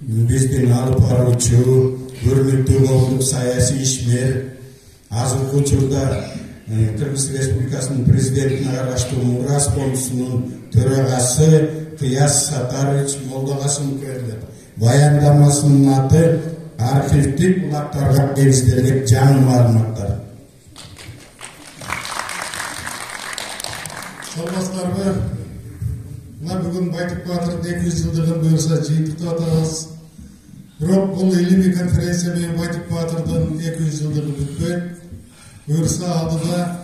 биздин алып баруучу көрүнүктүү коомдук саясий ишмер, азыркы учурда Кыргыз Республикасынын президентине караштуу Мурас фондунун төрагасы Кыяз Сатарович Молдокасымовдун баяндамасынын аты архивдик булактарга негизделген жаңы маалыматтар. Саламатсыздарбы? Мына бүгүн Байтик Баатырдын 200 жылдыгын буюрса жыйынтыктап атабыз. Бирок бул илимий конференция менен Байтик Баатырдын 200 жылдыгы бүтпөйт. Буюрса алдыда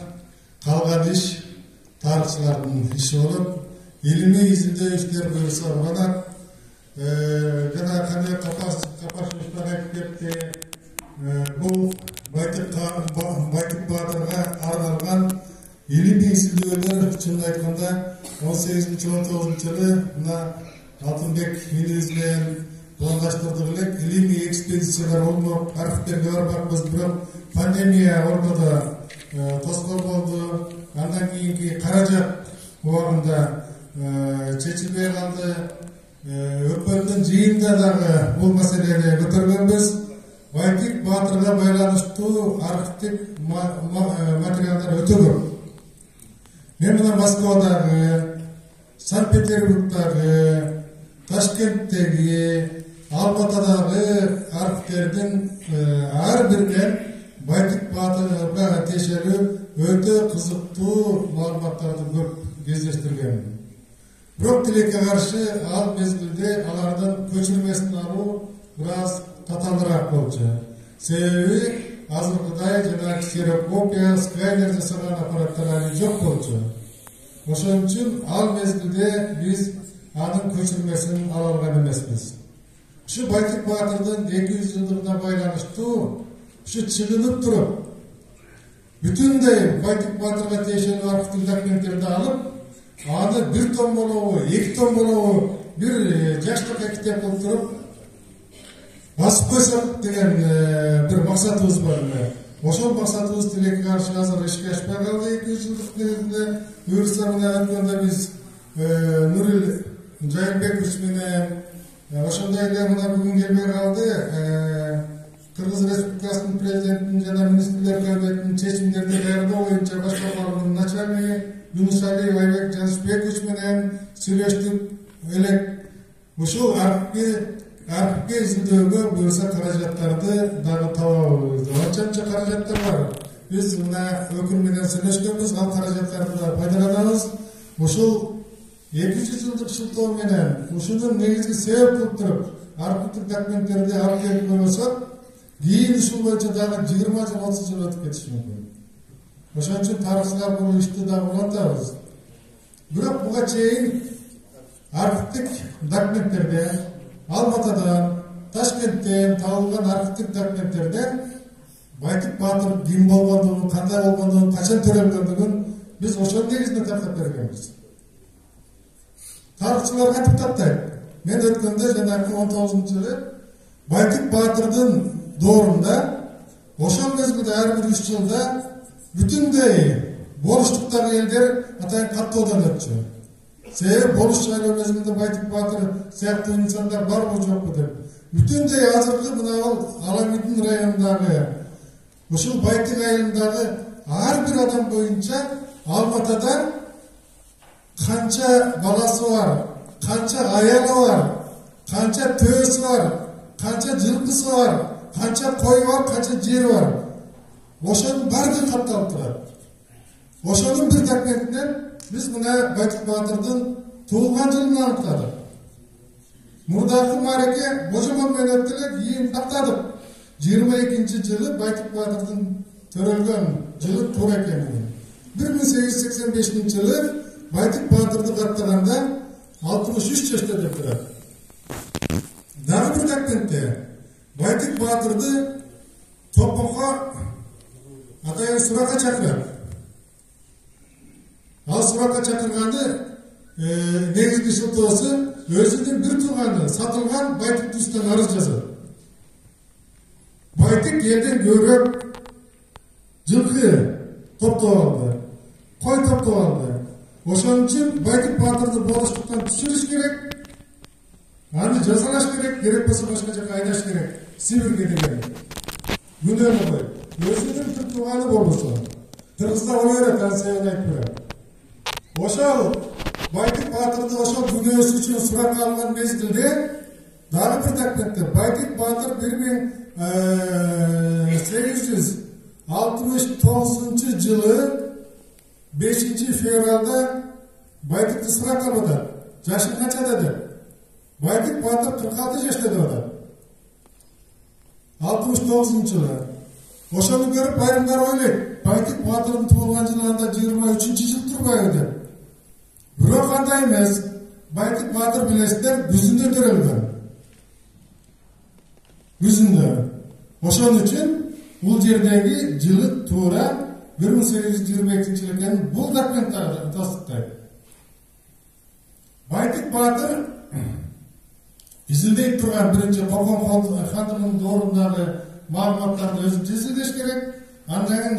калган иш тарыхчылардын иши болот. Илимий изилдөө иштер буюрса уланат. Жана кандай Капашевичтер айтып кетти. Бул Байтик Баатырга арналган илимий изилдөөлөр чынын айтканда 18-19 жылы мына Алтынбек инибиз менен пландаштырдык элек илимий экспедициялар болмок, архивтерге барбакпыз, бирок пандемия ортодо тоскоол болду. Андан кийинки каражат убагында чечилбей калды. Өкмөттүн жыйынында дагы бул маселени көтөргөнбүз. Байтик Баатырга байланыштуу архивдик материалдар өтө көп. Мен мына Москвадагы, Санкт-Петербургдагы, Ташкенттеги, Алматыдагы архивтердин ар биринен Байтик Баатырга тиешелүү өтө кызыктуу маалыматтарды көп кездештирген. Бирок тилекке каршы ал мезгилде алардын көчүрмесин алуу бир аз татаалыраак болчу. Себеби азыркыдай жана ксерокопия, сканер жасаган аппараттар жок болчу. Ошон үчүн ал мезгилде биз анын көчүрмесин ала алган эмеспиз. Ушу Байтик Баатырдын 200 жылдыгына байланыштуу ушу чыгынып туруп, бүтүндөй Байтик Баатырга тиешелүү архивдик документтерди алып, аны бир том болобу, 2 том болобу, бир жаштыкка китеп кылып туруп басып койсок деген бир максатыбыз бар. Ошол максатыбыз тилекке каршы азыр ишке ашпай калды 200 жылдык негизинде. Буюрса мына өткөндө биз Нурил Жайылбекович менен ошондой эле мына бүгүн келбей калды. Кыргыз Республикасынын президентинин жана министрлер кабинетинин чечимдерди даярдоо боюнча башкармалыгынын начальниги Юнусалиев Айбек Жазышбекович менен сүйлөштүк элек. Ушул архивге изилдөөгө буюрса каражаттарды дагы табабыз. Анча каражаттар бар. Биз мына өкүл менен сүйлөшкөнбүз, ал каражаттарды да пайдаланабыз. Ушул 200 жылдык шылтоо менен ушунун негизги себеп кылып туруп архивдик документтерди алып келип болсок, кийин ушул боюнча дагы 20 жыл 30 жыл өтүп кетиши мүмкүн. Ошон үчүн тарыхчылар бул ишти дагы улантабыз. Бирок буга чейин архивдик документтерде Алматыдан, Ташкенттен табылган архивдик документтерден Байтик Баатыр ким болгондугун, кандай болгондугун, качан төрөлгөндүгүн биз ошол негизинде тактап бергенбиз. Тарыхчылар кантип тактайт? Мен өткөндө жанагы 19-жылы Байтик Баатырдын доорунда ошол мезгилде ар бир 3 жылда бүтүндөй болуштуктагы элдер атайын каттоодон өтчү. Себеби болуш шайлоо мезгилде Байтик Баатыр сыяктуу инсандар барбы жокпу деп. Бүтүндөй азыркы мына Аламидин районундагы ушул Байтик айылындагы ар бир адам боюнча Алматыда канча баласы бар, канча аялы бар, канча төөсү бар, канча жылкысы бар, канча кою бар, канча жери бар. Ошонун баардыгы катталып турат. Ошонун бир документинен биз мына Байтик Баатырдын туулган жылын аныктадык. Мурдагы маареке божомон менен өттү эле, кийин тактадык. 22-жылы Байтик Баатырдын төрөлгөн жылы туура экенин. 1885-жылы Байтик Баатырды каттаганда 63 жашта деп турат. Дагы бир документте Байтик Баатырды топокко атайын суракка чакырат. Ал суракка чакырганы негизги шылтоосу өзүнүн бир тууганы сатылган Байтик туустан арыз жазат. Байтик элден көбүрөөк жылкы топтоп алды, кой топтоп алды. Ошон үчүн Байтик Баатырды болуштуктан түшүрүш керек. Аны жазалаш керек, керек болса башка жака айдаш керек. Сибирге деген. Күнөөнү кой. Өзүнүн туганы болбосо. Кыргызда боло берет, ансыйын айтып берем. Ошол Байтик Баатырды ошол күнөөсү үчүн суракка алган мезгилде дагы бир документте Байтик Баатыр 1869 жылы 5 февралда Байтикти суракка алып, жашың канчада деп. Байтик Баатыр 46 жашта деп атат. 69 жылы. Ошону көрүп айрымдар ойлойт. Байтик Баатырдын туулган жылы анда 23 жыл турбайбы деп. Бирок андай эмес. Байтик Баатыр билесиздер Бүзүндө төрөлгөн. Бүзүндө. Ошон үчүн бул жердеги жылы туура 1822 жыл экенин бул документ тастыктайт. Байтик Баатыр изилдей турган биринчи Кокон хандын доорундагы маалыматтарды өзү изилдеш керек. Андан кийин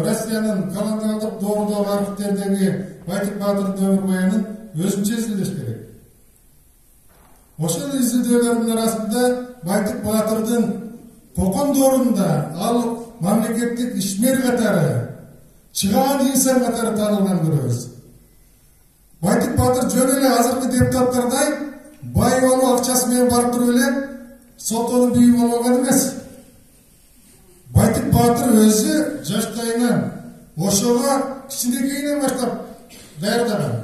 Россиянын колониалдык доорудагы архивтердеги Байтик Баатырдын өмүр баянын өзүнчө изилдеш керек. Ошол изилдөөлөрдүн арасында Байтик Баатырдын Кокон доорунда ал мамлекеттик ишмер катары, чыгаан инсан катары таанылган көрөбүз. Байтик Баатыр жөн эле азыркы депутаттардай бай болуп акчасы менен барып туруп эле соттонун бийи болбогон эмес. Байтик Баатыр өзү жаштайынан ошого кичинекейинен баштап даярдаган.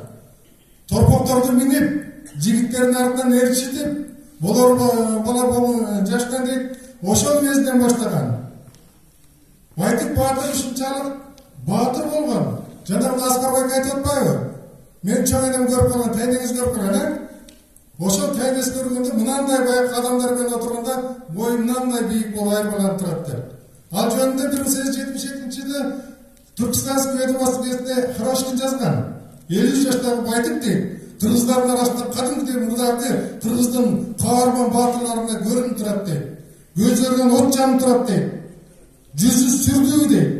Торпокторду минип, жигиттердин артынан ээрчитип, болор бала жаштан дейт, ошол мезгилден баштаган. Байтик Баатыр ушунчалык баатыр болгон. Жанагы Аскарбек айтып атпайбы? Мен чоң энем көрүп калган, тайнеңиз көрүп калган, ошол тайнеңиз көргөндө мынандай баягы адамдар менен отурганда бою мынандай бийик болуп айырмаланып турат деп. Ал жөнүндө 1872-жылы Түркстанский ведомство кезинде Хорошкин жазган. 50 жаштагы Байтик дейт, кыргыздардын арасында кадимки мурдагы кыргыздын каарман баатырларына көрүнүп турат дейт. Көзлөрүнөн от жанып турат дейт. Жүзү сүрдүү дейт.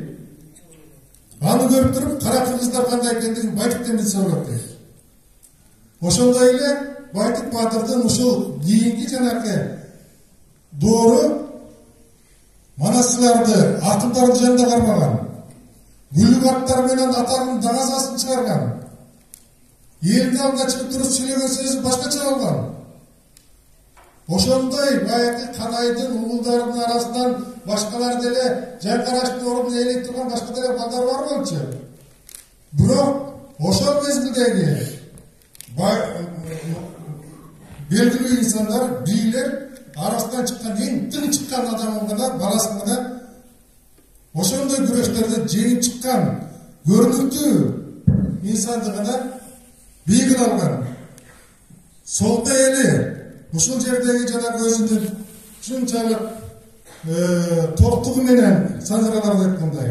Аны көрүп туруп, кара кыргыздар кандай экендигин Байтиктен билсе болот дейт. Ошондой эле Байтик Баатырдын ушул кийинки жанакы доору манасчыларды, акындарды жанында кармаган. Гүлүк аттар менен атанын дагазасын чыгарган. Элдин алдына чыгып туруп сүйлөгөн сөзү башкача болгон. Ошондой баягы канайдын угулдарынын арасынан башкалар деле Жайкараштын ордуна ээлейт турган башка деле балдар бар болчу. Бирок ошол мезгилдеги белгилүү инсандар, бийлер арасынан чыккан эң тың чыккан адамын гана, баласын гана ошондой күрөштөрдө жеңип чыккан көрүнүктүү инсанды гана бий кыла алган. Солто эли ушул жердеги жанагы өзүнүн ушунчалык токтугу менен санжыраларды айткандай,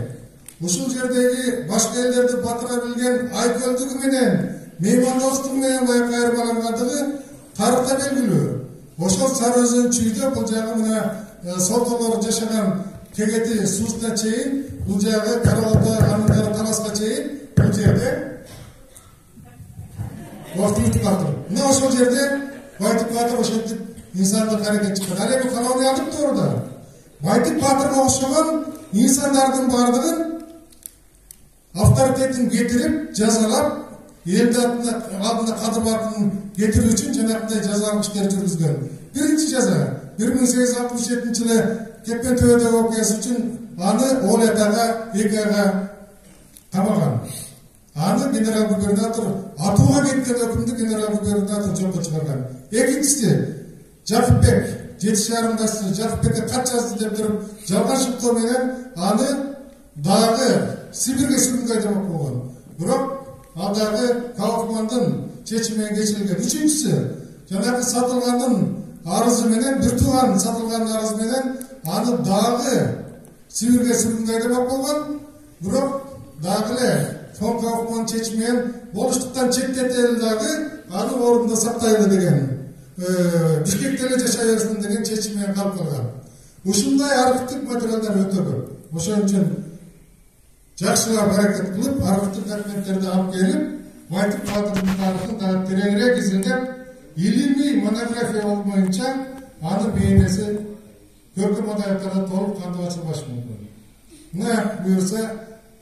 ушул жердеги башка элдерди батыра билген айкөлдүгү менен, меймандостугу менен баягы айырмалангандыгы тарыхта белгилүү. Ошол Сары өзүн чүйдө бул жагы мына солтолор жашаган Кегети суусуна чейин, бул жагы Карабалта ханымдары таласка чейин бул жерде убакыт өтүп калды. Мына ошол жерде Байтик Баатыр ошентип инсандык аракет чыккан. Ал эми колониялдык дооруда Байтик Баатырга окшогон инсандардын бардыгын авторитетин кетирип, жазалап, эл алдына кадыр-бакытын кетирүү үчүн жанагындай жазалык иштер жүргүзгөн. Биринчи жаза 1867-жылы Кепкен-төбөдөгү окуясы үчүн аны Олетага 2 айга камаган. Аны генерал-губернатор атууга кеткен өкүмдү генерал-губернатор жокко чыгарган. Экинчиси Жакыпбек, 7,5 Жакыпбекке кат жазды деп туруп, жалган шыктоо менен аны дагы Сибирге сүргөнгө айдамак болгон. Бирок ал дагы Кауфмандын чечими менен кечирилген. Үчүнчүсү жанагы сатылгандын арызы менен, бир тууган сатылган арызы менен аны дагы Сибирге сүргөнгө айдамак болгон. Бирок дагы эле фон Кауфман чечими менен болуштуктан четтетели дагы аны ордунда сактайлы деген. Бишкекте эле жашай берсин деген чечим менен калып калган. Ушундай архивдик материалдар өтө көп. Ошон үчүн жакшылап аракет кылып, архивдик документтерди алып келип, Байтик Баатырдын тарыхын дагы тереңирээк изилдеп, ilimi monografya olmayınca anı beğenesi görküm adayatlara tolup kandı açılbaşı mümkün. Ne buyursa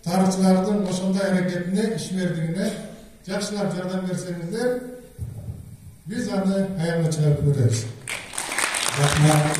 tarihçilerden oşonda hareketine, işmerdiğine jakşılap yardım versenizler, biz anı hayalına çıkarıp göreriz. Rahmat,